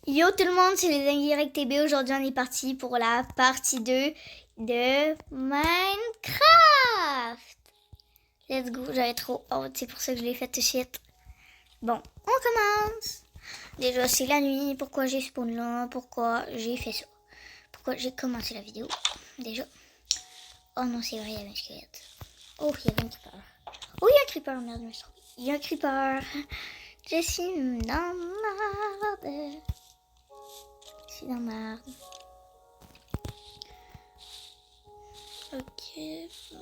Yo tout le monde, c'est les Indirects TB. Aujourd'hui, on est parti pour la partie 2 de Minecraft. Let's go, j'avais trop hâte, c'est pour ça que je l'ai fait tout de suite. Bon, on commence. Déjà, c'est la nuit. Pourquoi j'ai spawn là? Pourquoi j'ai fait ça? Pourquoi j'ai commencé la vidéo? Déjà. Oh non, c'est vrai, il y avait un squelette. Oh, il y avait un creeper. Oh, il y a un creeper, merde, je me suis trompée. Il y a un creeper. Je suis dans la merde. Je suis dans la merde. Ok,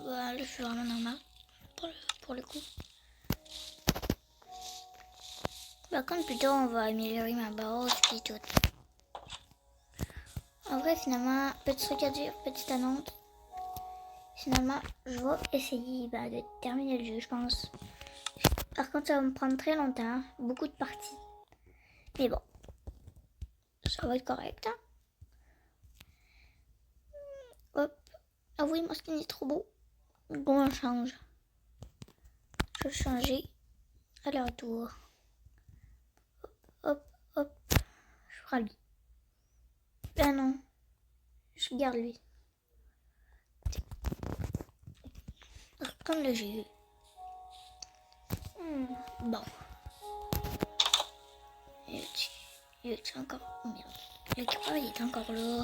voilà, je suis vraiment dans la merde pour le coup. Par contre, plutôt, on va améliorer ma base puis tout. En vrai, finalement, petit truc à dire, petite annonce. Finalement, je vais essayer de terminer le jeu, je pense. Par contre, ça va me prendre très longtemps, beaucoup de parties. Mais bon, ça va être correct. Hein? Hop. Ah oui, mon skin est trop beau. Bon, on change. Je vais changer à leur tour. Hop, hop. Je ferai lui. Ah non. Je garde lui. Comme le jeu. Bon. Il est encore... Oh merde. Le creeper, il est encore là.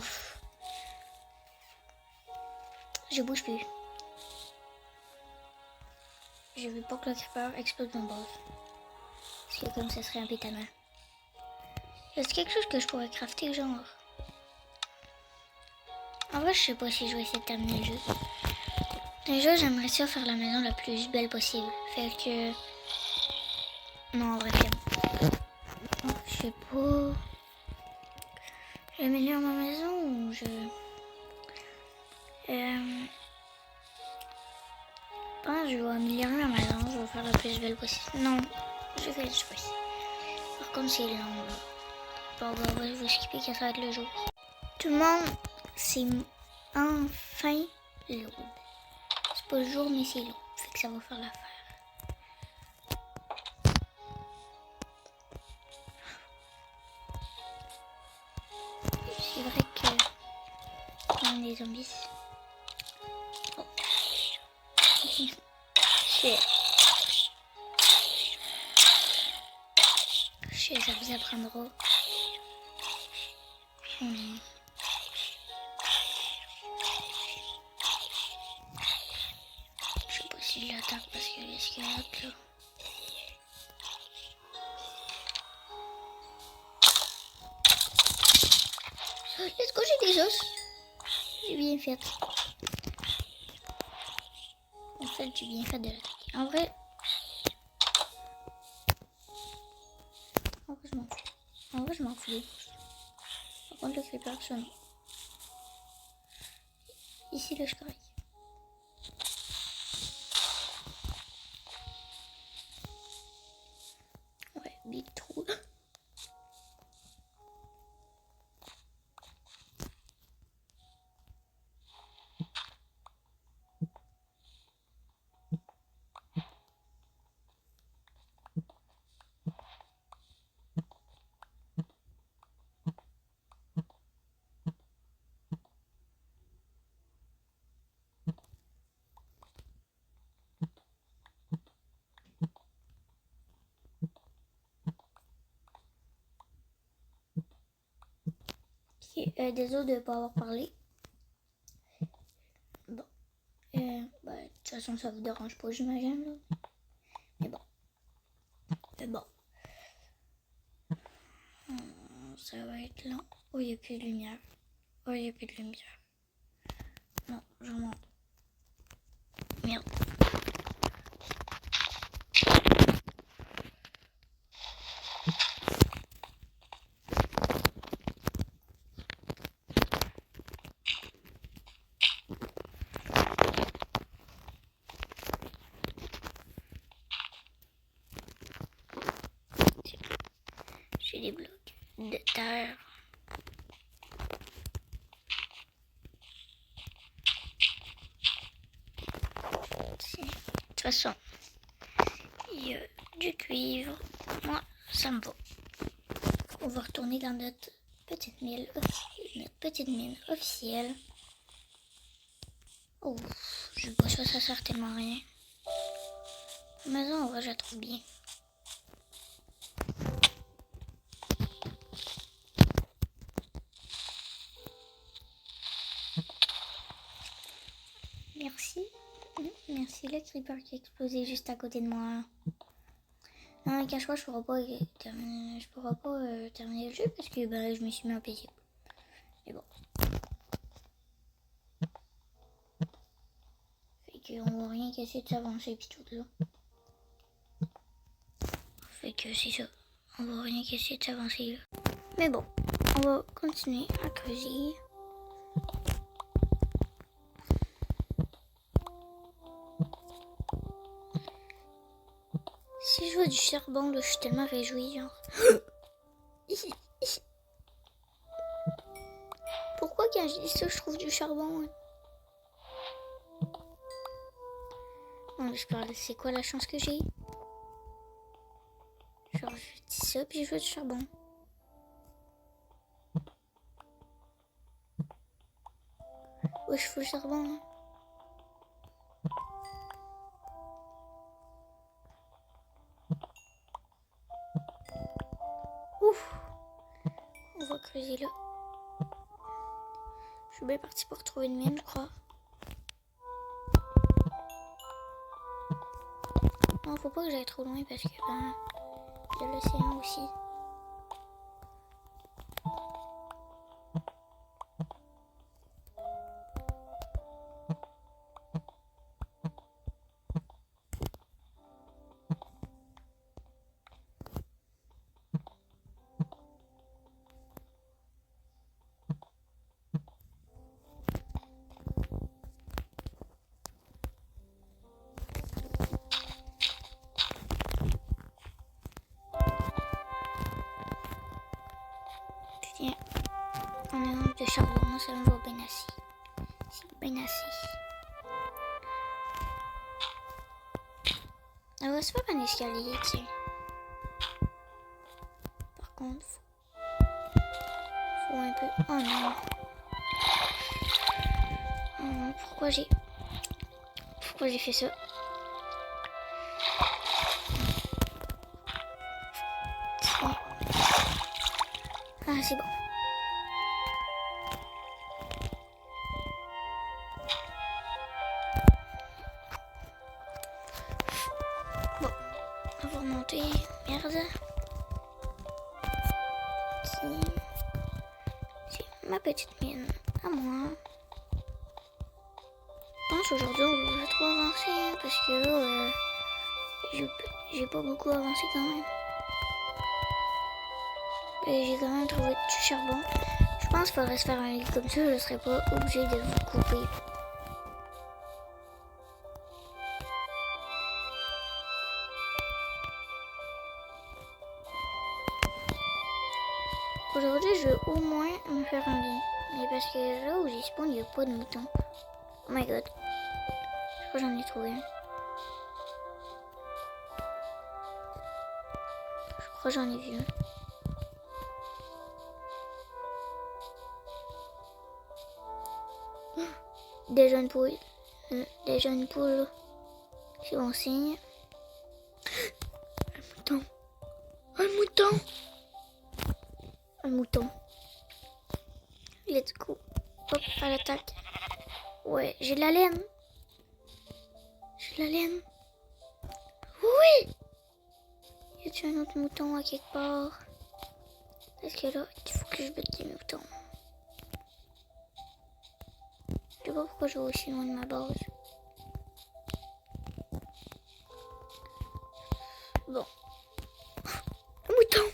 Je bouge plus. Je veux pas que le creeper explose mon boss. Parce que comme ça serait un peu tellement. Est-ce quelque chose que je pourrais crafter, genre? En vrai, je sais pas si je vais essayer de terminer le jeu. Déjà, j'aimerais ça faire la maison la plus belle possible. Fait que... Non, en vrai, oh, je sais pas... J'améliore ma maison ou je... Je pense que je vais améliorer ma maison. Je vais faire la plus belle possible. Non, je vais le choisir. Par contre, c'est long, là. Bon, bah, ouais, je vais skipper que ça va être le jour. Tout le monde, c'est enfin l'aube. C'est pas le jour, mais c'est l'aube. Fait que ça va faire l'affaire. C'est vrai que... On a des zombies. Oh. Ça vous apprendra. Je sais pas si je l'attaque parce qu'il y a les squelettes là. Let's go, j'ai des os. J'ai bien fait. En fait, j'ai bien fait de l'attaquer. En vrai, je m'en fous. En vrai, je m'en fous. Par contre, le creeper, ça non. Ici, le sky. Ouais, big trou. Désolé de ne pas avoir parlé. Bon. De toute façon, ça vous dérange pas, j'imagine. Mais bon. Ça va être lent. Oh, il n'y a plus de lumière. Oh, il n'y a plus de lumière. Non, je remonte. Merde. J'ai des blocs de terre. De toute façon, il y a du cuivre. Moi, ça me va. On va retourner dans notre petite mine officielle. Oh, je vois ça sert tellement à rien. La maison, en vrai, je la trouve bien. Merci. Merci le creeper qui a explosé juste à côté de moi. Non, cache-moi, je pourrais pas terminer le jeu parce que je me suis mis en paisible. Mais bon. Fait qu'on va rien qu'essayer de s'avancer pis tout là. Fait que c'est ça. On va rien qu'essayer de s'avancer là. Mais bon, on va continuer à creuser. Si je vois du charbon là, je suis tellement réjouie, genre. Pourquoi quand je dis ça, je trouve du charbon? Hein? Non, je parle, c'est quoi la chance que j'ai? Genre, je dis ça, puis je veux du charbon. Ouais, je fous le charbon. Hein. Ouf! On va creuser là. Je suis bien partie pour trouver une mine, je crois. Non, faut pas que j'aille trop loin parce que il y a l'océan aussi. Tiens, on est un de charbon, moi ça me va bien assez. C'est bien assez. On va se faire un escalier, tiens. Par contre, faut un peu... Oh non. Oh non, pourquoi j'ai fait ça? Tiens. Ah, c'est bon. Bon, on va remonter. Merde. C'est ma petite mine à moi. Je pense aujourd'hui on va trop avancer hein, parce que là, j'ai pas beaucoup avancé quand même. Et j'ai quand même trouvé du charbon. Je pense qu'il faudrait se faire un lit comme ça, je serais pas obligée de vous couper. Aujourd'hui, je vais au moins me faire un lit. Mais parce que là où j'ai spawn, il n'y a pas de moutons. Oh my god. Je crois que j'en ai trouvé un. Je crois que j'en ai vu un. Des jeunes poules. C'est bon signe. Un mouton. Un mouton. Un mouton. Let's go. Hop, à l'attaque. Ouais, j'ai de la laine. J'ai de la laine. Oui! Y a-t-il un autre mouton à quelque part? Parce que là, il faut que je bute des moutons. Je sais pas pourquoi je vais aussi loin de ma base. Bon. Un mouton!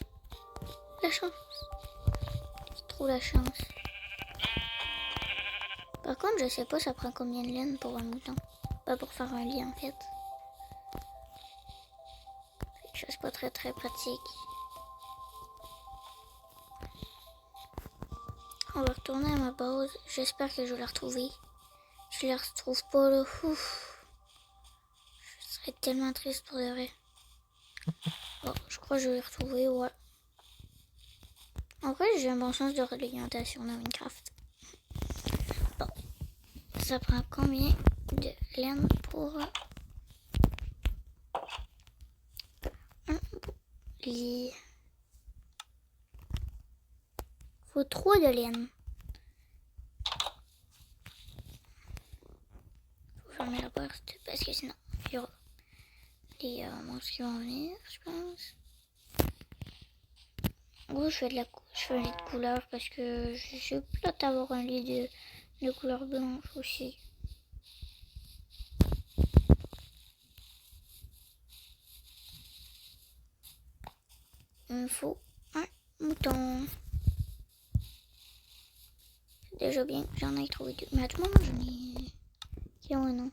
La chance. C'est trop la chance. Par contre, je sais pas ça prend combien de laine pour un mouton. Pas pour faire un lit en fait. C'est pas très pratique. On va retourner à ma base. J'espère que je vais la retrouver. Si je la retrouve pas là. Ouf. Je serais tellement triste pour de vrai. Bon, je crois que je vais la retrouver, ouais. En vrai, j'ai un bon sens de l'orientation dans Minecraft. Bon, ça prend combien de laine pour un lit? Faut trop de laine. Faut fermer la porte parce que sinon, il y aura des monstres qui vont venir, je pense. En gros, je fais un lit de couleur parce que je peux avoir un lit de couleur blanche aussi. Il me faut un mouton. C'est déjà bien, j'en ai trouvé deux. Mais à tout moment, j'en ai... qui ont un nom.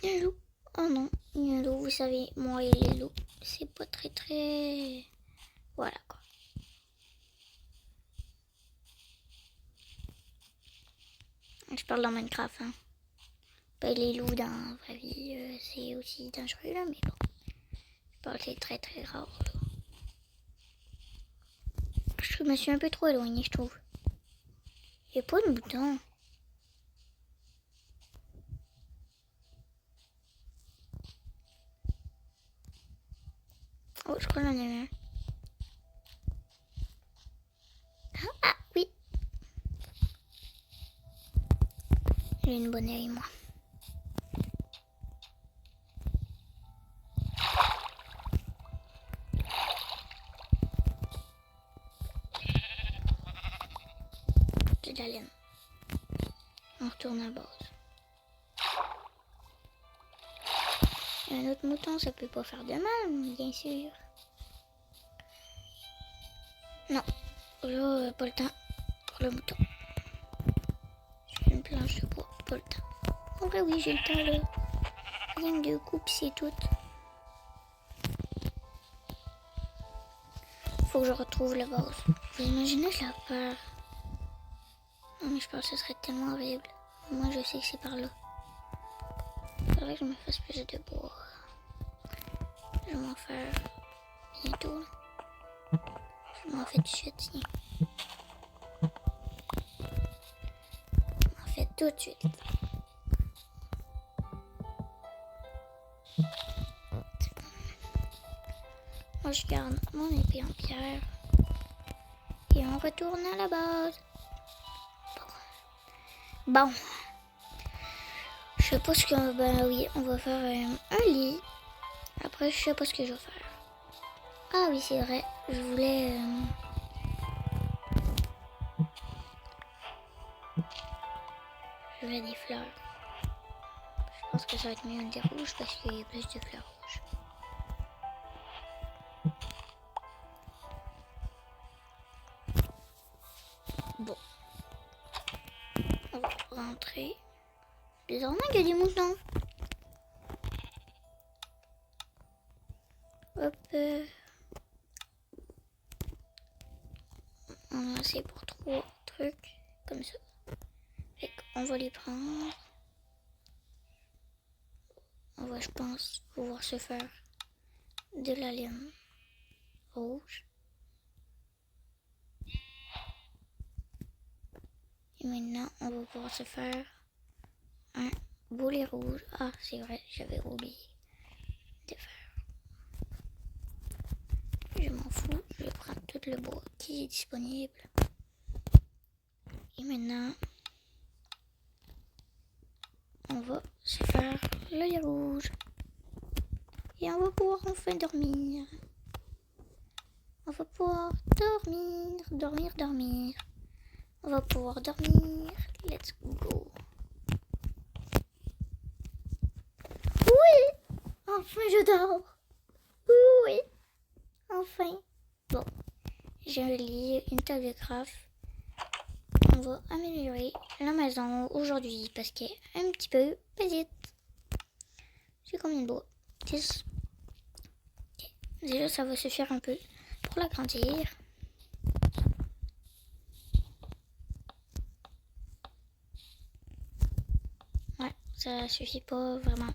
Il y a un loup. Oh non, il y a un loup. Vous savez, moi et les loups, c'est pas très... Voilà quoi. Je parle dans Minecraft, hein. Pas les loups dans la vraie vie, c'est aussi dangereux là, mais bon. Je parle, c'est très rare là. Je me suis un peu trop éloignée, je trouve. Il n'y a pas de bouton. Oh, je crois qu'il y en a un. Ah oui. J'ai une bonne œil, moi. J'ai de la laine. On retourne à la base. Un autre mouton, ça peut pas faire de mal, bien sûr. Non, là, pas le temps pour le mouton. J'ai une planche de bois, pas le temps. En vrai, oui, j'ai le temps là. Rien de coupe, c'est tout. Faut que je retrouve la base. Vous imaginez, je la peur. Non, mais je pense que ce serait tellement horrible. Moi, je sais que c'est par là. Faudrait que je me fasse plus de bois. Je vais m'en faire bientôt. Là. Je m'en fais tout de suite, tiens. Je m'en fais tout de suite. Moi, je garde mon épée en pierre. Et on retourne à la base. Bon. Je sais pas ce qu'on va... Ben oui, on va faire un lit. Après, je sais pas ce que je vais faire. Ah oui, c'est vrai. Je voulais... Je voulais des fleurs. Je pense que ça va être mieux des rouges parce qu'il y a plus de fleurs rouges. Bon. On va rentrer. Désormais, il y a des moutons. Hop. On a assez pour 3 trucs comme ça. Fait qu'on va les prendre. On va, je pense, pouvoir se faire de la laine rouge. Et maintenant, on va pouvoir se faire un boulet rouge. Ah, c'est vrai, j'avais oublié de faire. Je m'en fous, je vais prendre tout le bois qui est disponible. Et maintenant, on va se faire le lit rouge. Et on va pouvoir enfin dormir. On va pouvoir dormir. On va pouvoir dormir. Let's go. Oui! Enfin, je dors. Oui! Enfin. Bon. J'ai un lit, une table de craft. On va améliorer la maison aujourd'hui parce qu'elle est un petit peu petite. J'ai combien de bois? 10. Okay. Déjà, ça va suffire un peu pour l'agrandir. Ouais, ça suffit pas vraiment.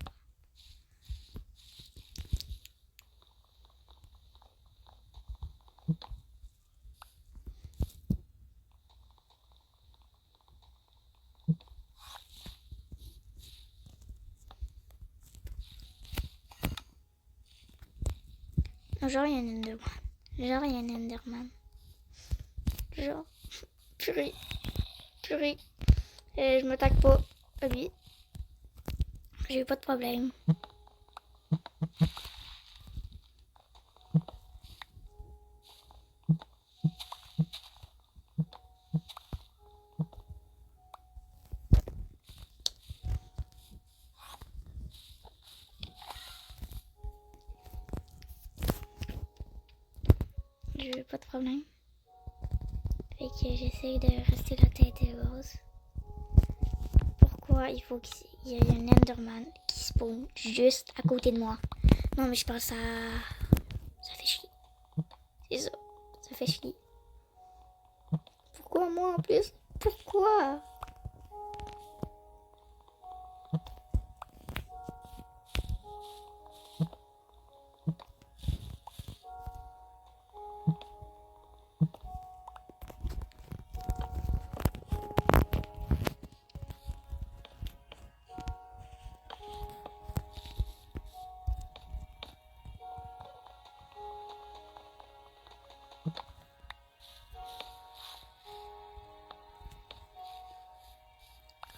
Genre, il y a un Enderman. Genre, il y a un Enderman. Genre, purée. Purée. Je m'attaque pas à lui. J'ai pas de problème. J'ai pas de problème. Fait que j'essaie de rester la tête rose. Pourquoi il faut qu'il y ait un Enderman qui spawn juste à côté de moi? Non, mais je pense ça fait chier. C'est ça. Ça fait chier. Pourquoi moi en plus? Pourquoi?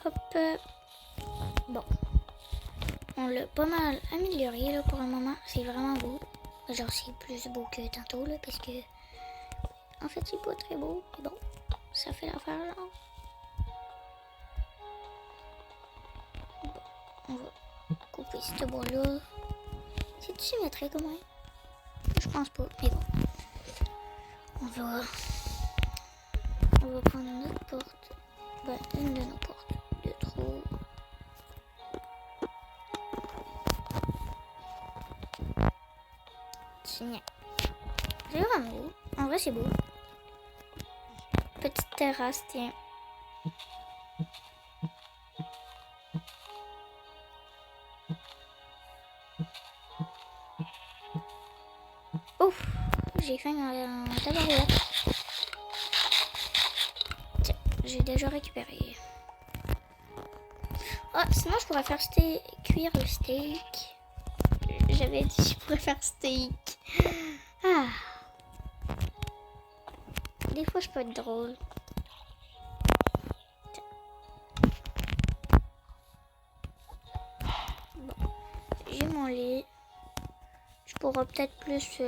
Hop. Bon. On l'a pas mal amélioré là pour le moment. C'est vraiment beau. Genre c'est plus beau que tantôt là parce que en fait c'est pas très beau. Mais bon, ça fait l'affaire là. Bon, on va couper ce bois là. C'est symétrique au moins? Je pense pas, mais bon. On va prendre notre porte. Ben, une de nos portes de trop. Tiens. C'est vraiment beau. En vrai, c'est beau. Petite terrasse, tiens. Ouf, j'ai faim en tabarouette. Tiens, j'ai déjà récupéré. Ah, sinon je pourrais faire cuire le steak. J'avais dit je pourrais faire steak. Ah. Des fois je peux être drôle. Tiens. Bon, j'ai mon lit. Je pourrais peut-être plus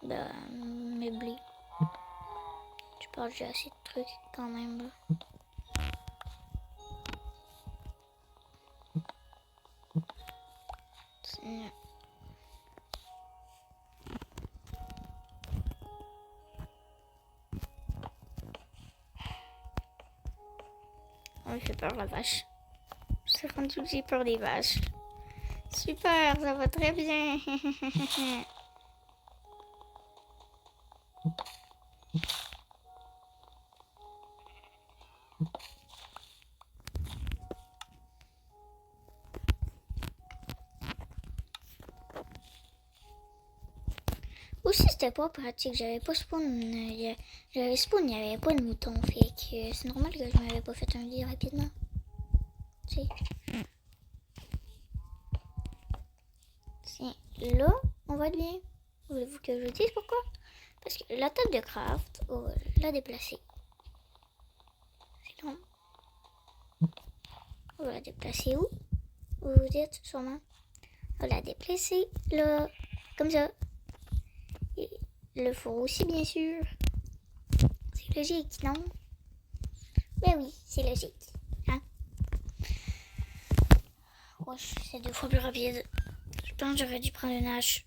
meubler. Je pense que j'ai assez de trucs quand même là. Oh, il fait peur la vache. C'est rendu que j'ai peur des vaches. Super, ça va très bien. Aussi, c'était pas pratique. J'avais pas spawn. J'avais spawn, il n'y avait pas de mouton. Fait que c'est normal que je m'avais pas fait un lit rapidement. Tu sais. Tiens, là, on va être bien. Voulez-vous que je vous dise pourquoi? Parce que la table de craft, on va la déplacer. C'est long. On va la déplacer où? Vous vous dites sûrement. On va la déplacer là, comme ça. Et le four aussi, bien sûr. C'est logique, non? Ben oui, c'est logique. Hein? Ouais, c'est 2 fois plus rapide. Je pense que j'aurais dû prendre une hache.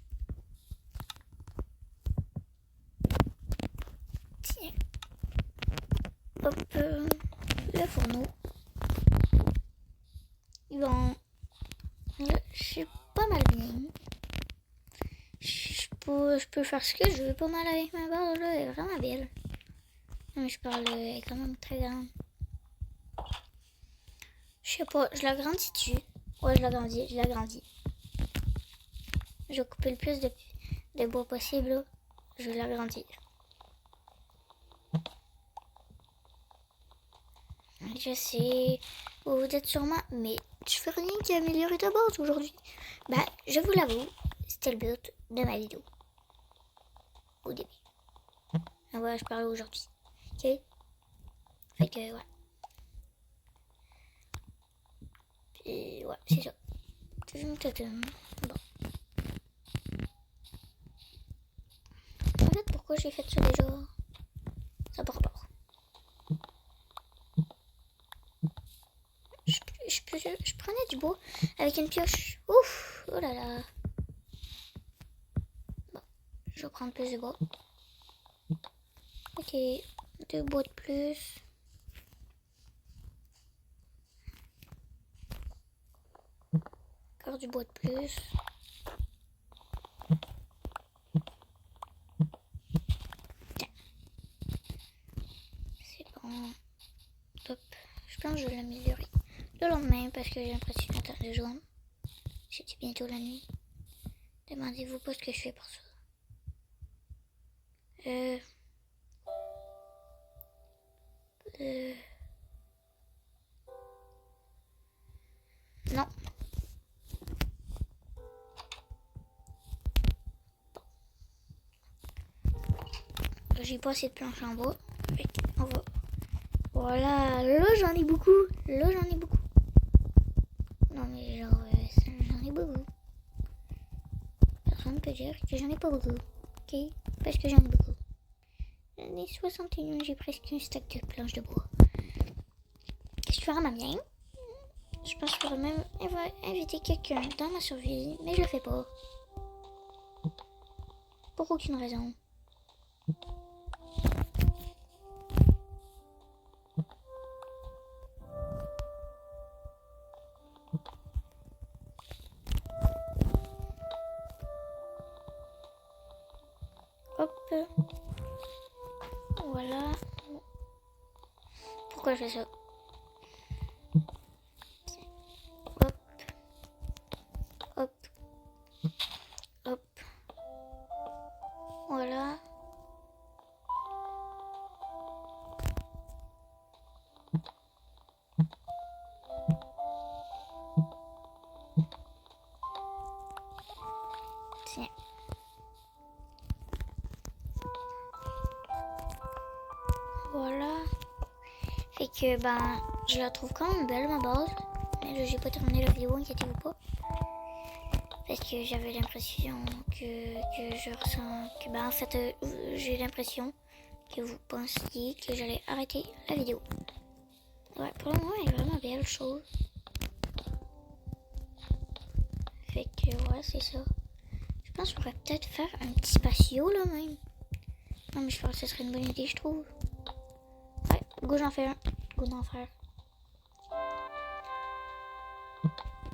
Tiens. Hop. Le fourneau. Bon. Là, je suis pas mal bien. Je peux faire ce que je veux pas mal avec ma barre là. Elle est vraiment belle. Mais je parle, elle est quand même très grande. Je sais pas, je l'agrandis dessus. Ouais, je l'agrandis. Je vais couper le plus de bois possible là. Je vais l'agrandir. Je sais, Vous vous êtes sûrement, mais je fais rien qui améliore ta base aujourd'hui. Bah, je vous l'avoue, c'était le but de ma vidéo. Au début. Ah ouais, je parle aujourd'hui. Ok? Fait que, ouais. Puis, ouais, c'est ça. Bon. En fait, pourquoi j'ai fait ça déjà? Ça part pas. Je prenais du bois avec une pioche. Ouf! Oh là là! Bon, je vais prendre plus de bois. Ok, 2 bois de plus. Encore du bois de plus. Tiens. C'est bon. Top. Je pense que je vais l'améliorer le lendemain parce que j'ai l'impression d'attendre de jour. C'était bientôt la nuit. Demandez-vous pas ce que je fais pour ça. Non. J'ai pas assez de planches en bois. On va. Voilà, là j'en ai beaucoup. Là j'en ai beaucoup. Non mais genre, j'en ai beaucoup. Personne ne peut dire que j'en ai pas beaucoup. Ok? Parce que j'en ai beaucoup. J'en ai 61, j'ai presque un stack de planches de bois. Qu'est-ce que tu feras, ma mienne? Je pense que je pourrais même inviter quelqu'un dans ma survie, mais je le fais pas. Pour aucune raison. Hop. Voilà. Pourquoi je fais ça? Hop. Hop. Hop. Voilà. Tiens. Voilà. Fait que ben je la trouve quand même belle ma base. Mais là j'ai pas terminé la vidéo, inquiétez-vous pas. Parce que j'avais l'impression que je ressens que ben en fait j'ai l'impression que vous pensiez que j'allais arrêter la vidéo. Ouais, pour le moment elle est vraiment belle chose. Fait que ouais, c'est ça. Je pense qu'on pourrait peut-être faire un petit patio là même. Non mais je pense que ce serait une bonne idée, je trouve. Ouais, go j'en fais un. Go d'en faire.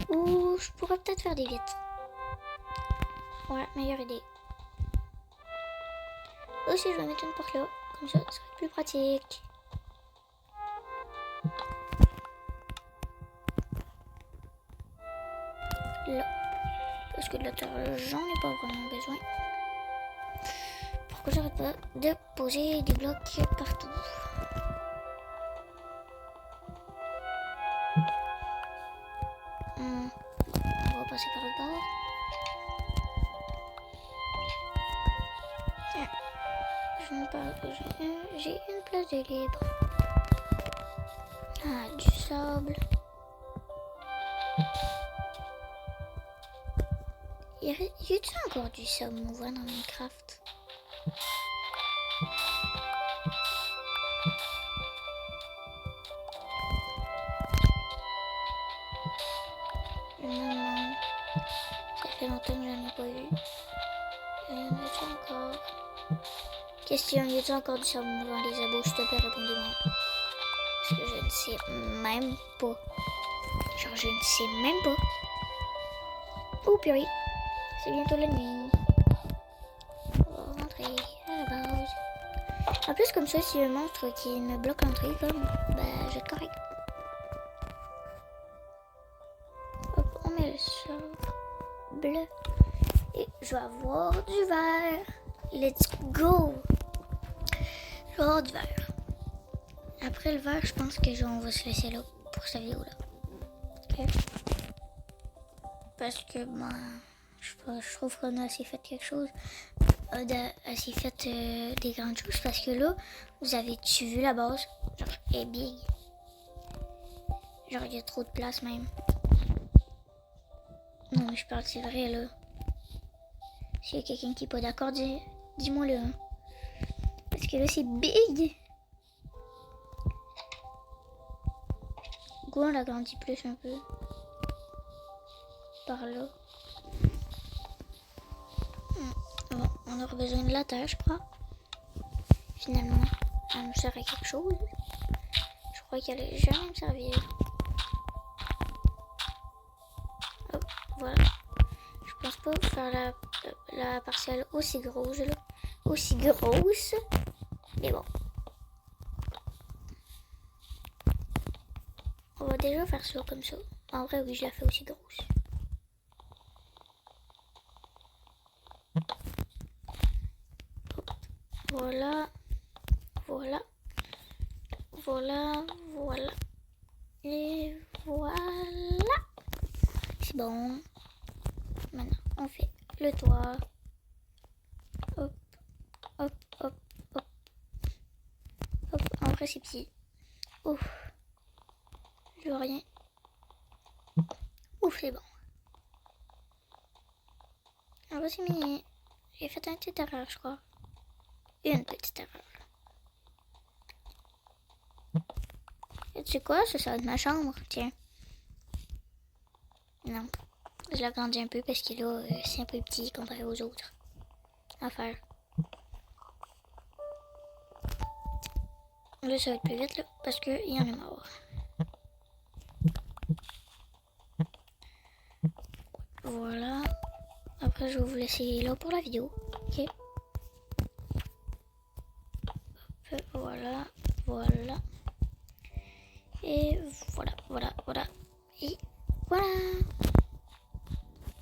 Ou je pourrais peut-être faire des vitres. Ouais, meilleure idée. Aussi je vais mettre une porte là. Comme ça, ça va être plus pratique. Là. Parce que de la terre, j'en ai pas vraiment besoin. Pourquoi j'arrête pas de poser des blocs partout? On va passer par le bord. Tiens, je me parle que j'ai une place de libre. Ah, du sable. Y a-t-il encore du sable, on voit dans Minecraft? Je me demande. Ça fait longtemps que j'en ai pas eu. Y en a-t-il encore? Question, y a-t-il encore du sable dans les abos? S'il te plaît, répondez-moi. Parce que je ne sais même pas. Genre, je ne sais même pas. Oh purée, c'est bientôt la nuit. On va rentrer à la base. En plus, comme ça, si le monstre qui me bloque l'entrée, comme, bah, je vais être correct. Hop, on met le sable. Et je vais avoir du verre. Let's go. Je vais avoir du verre. Après le verre, je pense que on va se laisser là pour cette vidéo-là. Ok. Parce que, je trouve qu'on a assez fait quelque chose. Assez fait des grandes choses. Parce que là, vous avez-tu vu la base? Genre, elle est big. Genre, il y a trop de place même. Non, mais je parle, c'est vrai, là. S'il y a quelqu'un qui est pas d'accord, dis-moi-le. Hein. Parce que là, c'est big. Go, on l'agrandit plus un peu. Par là. Bon, on aura besoin de la terre, je crois. Finalement, elle nous sert à quelque chose. Je crois qu'elle allait jamais me servir. Hop, voilà. Je pense pas faire la parcelle aussi grosse, là. Aussi grosse. Mais bon. On va déjà faire ça comme ça. En vrai, oui, je la fais aussi grosse. Voilà. Voilà. Voilà. Voilà. Et voilà. C'est bon. Maintenant, on fait le toit. Hop. Hop, hop, hop. Hop. En vrai, c'est petit. Ouf. Je vois rien. Ouf, c'est bon. En vrai, c'est mini. J'ai fait une petite erreur, je crois. Une petite erreur. Et tu sais quoi? Ça va être ma chambre. Tiens. Non. Je l'agrandis un peu parce que là, c'est un peu petit comparé aux autres. À faire. Là, ça va être plus vite, là. Parce qu'il y en a marre. Voilà. Après, je vais vous laisser là pour la vidéo. Ok. Hop, voilà. Voilà. Et voilà, voilà, voilà. Et voilà.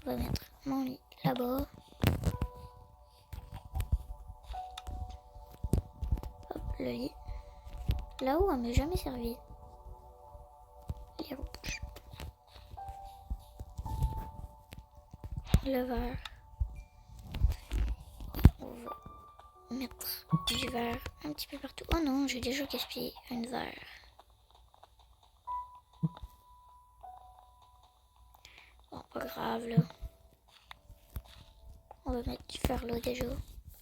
On va mettre mon lit là-bas. Hop, le lit. Là-haut, elle m'a jamais servi. Les rouges. Le vert. On va mettre du vert un petit peu partout. Oh non, j'ai déjà gaspillé un vert. Bon, pas grave là. On va mettre du vert là déjà.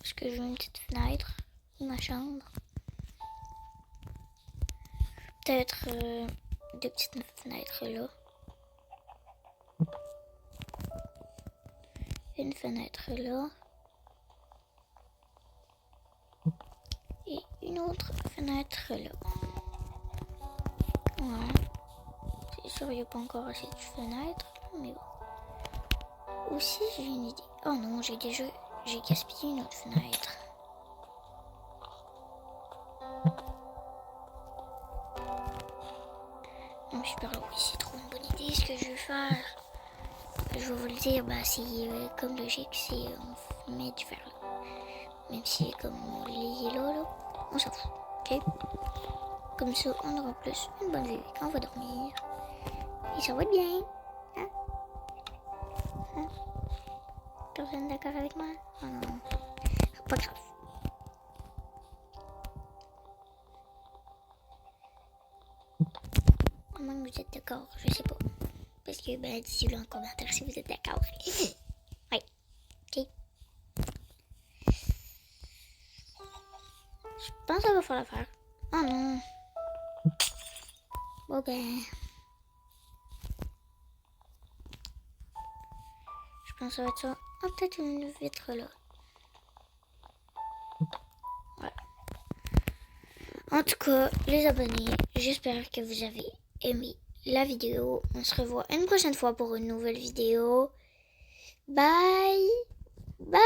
Parce que j'ai une petite fenêtre dans ma chambre. Peut-être deux petites fenêtres là. Une fenêtre là. Et une autre fenêtre là. Ouais. C'est sûr, il n'y a pas encore assez de fenêtres. Mais bon. Aussi, j'ai une idée. Oh non, j'ai gaspillé une autre fenêtre. Non, super là. Oui, c'est trop une bonne idée ce que je vais faire. Je vais vous le dire, c'est comme logique, c'est on met du fer là. Même si comme mon lit est là, on s'en fout. Ok? Comme ça, on aura plus une bonne vue quand on va dormir. Et ça va être bien. Hein? Hein? Personne d'accord avec moi? Oh non. Pas grave. Comment vous êtes d'accord? Je sais pas. Parce que, dites-le en commentaire si vous êtes d'accord. Oui. Ok. Je pense que ça va falloir le faire. Oh non. Bon je pense que ça va être ça. Oh, peut-être une vitre là. Voilà. En tout cas, les abonnés, j'espère que vous avez aimé la vidéo. On se revoit une prochaine fois pour une nouvelle vidéo. Bye. Bye.